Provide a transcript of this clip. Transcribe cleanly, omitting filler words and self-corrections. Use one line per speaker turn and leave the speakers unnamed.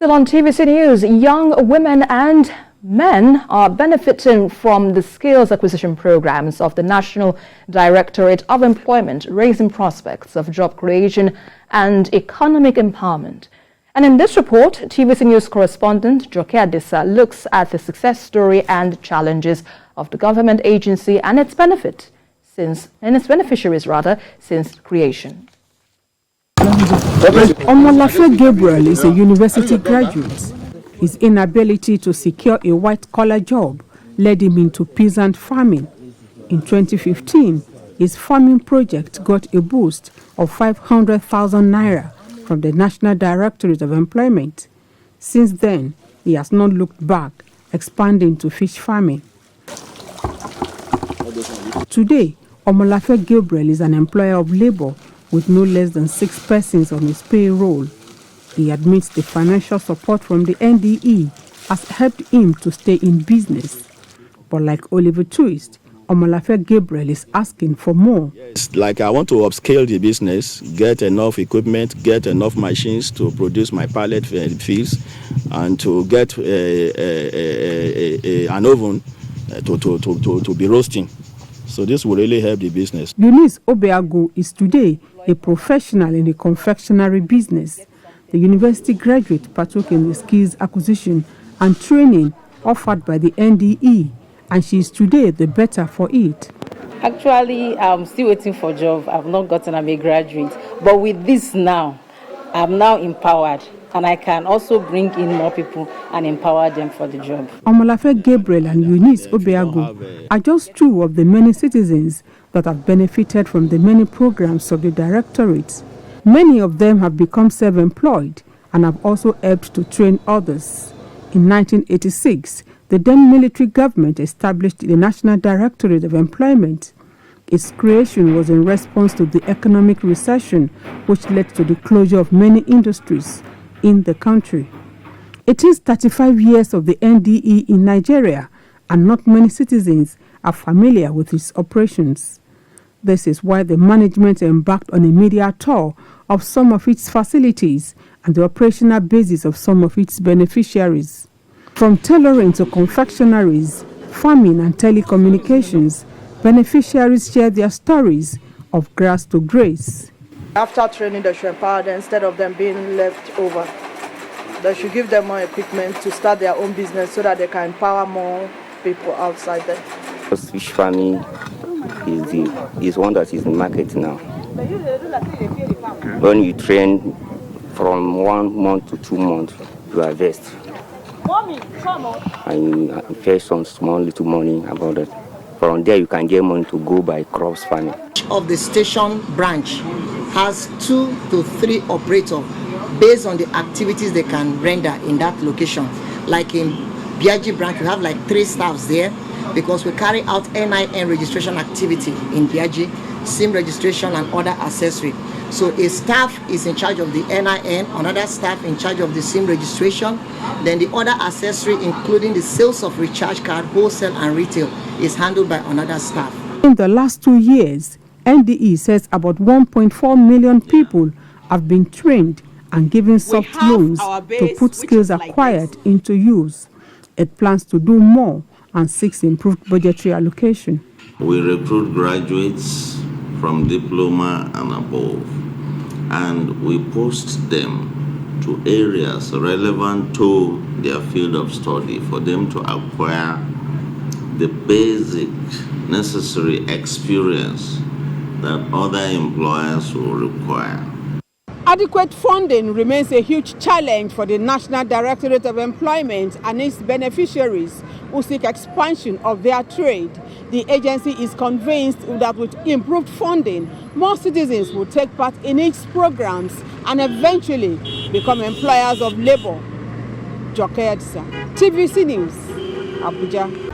Still on TVC News, young women and men are benefiting from the skills acquisition programs of the National Directorate of Employment, raising prospects of job creation and economic empowerment. And in this report, TVC News correspondent Joke Adisa looks at the success story and challenges of the government agency and its beneficiaries since creation.
Omolafe Gabriel is a university graduate. His inability to secure a white-collar job led him into peasant farming. In 2015, his farming project got a boost of 500,000 naira from the National Directorate of Employment. Since then, he has not looked back, expanding to fish farming. Today, Omolafe Gabriel is an employer of labor with no less than 6 persons on his payroll. He admits the financial support from the NDE has helped him to stay in business. But like Oliver Twist, Omolafe Gabriel is asking for more.
It's like I want to upscale the business, get enough equipment, get enough machines to produce my pallet fields, and to get an oven to be roasting. So this will really help the business.
Eunice Obeagu is today a professional in the confectionery business. The university graduate partook in the skills acquisition and training offered by the NDE, and she is today the better for it.
Actually, I'm still waiting for a job. I've not gotten, I'm a graduate. But with this now, I'm now empowered, and I can also bring in more people and empower them for the job.
Omolafe Gabriel and Eunice Obeagu are just 2 of the many citizens that have benefited from the many programs of the directorate. Many of them have become self-employed and have also helped to train others. In 1986, the then military government established the National Directorate of Employment. Its creation was in response to the economic recession, which led to the closure of many industries in the country. It is 35 years of the NDE in Nigeria, and not many citizens are familiar with its operations. This is why the management embarked on a media tour of some of its facilities and the operational basis of some of its beneficiaries. From tailoring to confectionaries, farming and telecommunications, beneficiaries share their stories of grass to grace.
After training, they should empower them instead of them being left over. They should give them more equipment to start their own business so that they can empower more people outside there.
Fish farming is one that is in market now. When you train from 1 month to 2 months, you harvest. And you pay some small little money about it. From there, you can get money to go buy crops farming.
Each of the station branch has 2 to 3 operators based on the activities they can render in that location. Like in Biaji branch, we have like 3 staffs there because we carry out NIN registration activity in Biaji, SIM registration and other accessory. So a staff is in charge of the NIN, another staff in charge of the SIM registration, then the other accessory including the sales of recharge card, wholesale and retail is handled by another staff.
In the last 2 years, NDE says about 1.4 million people have been trained and given soft loans to put skills acquired into use. It plans to do more and seeks improved budgetary allocation.
We recruit graduates from diploma and above, and we post them to areas relevant to their field of study for them to acquire the basic necessary experience that other employers will require.
Adequate funding remains a huge challenge for the National Directorate of Employment and its beneficiaries who seek expansion of their trade. The agency is convinced that with improved funding, more citizens will take part in its programs and eventually become employers of labor. Joke Adisa, TVC News, Abuja.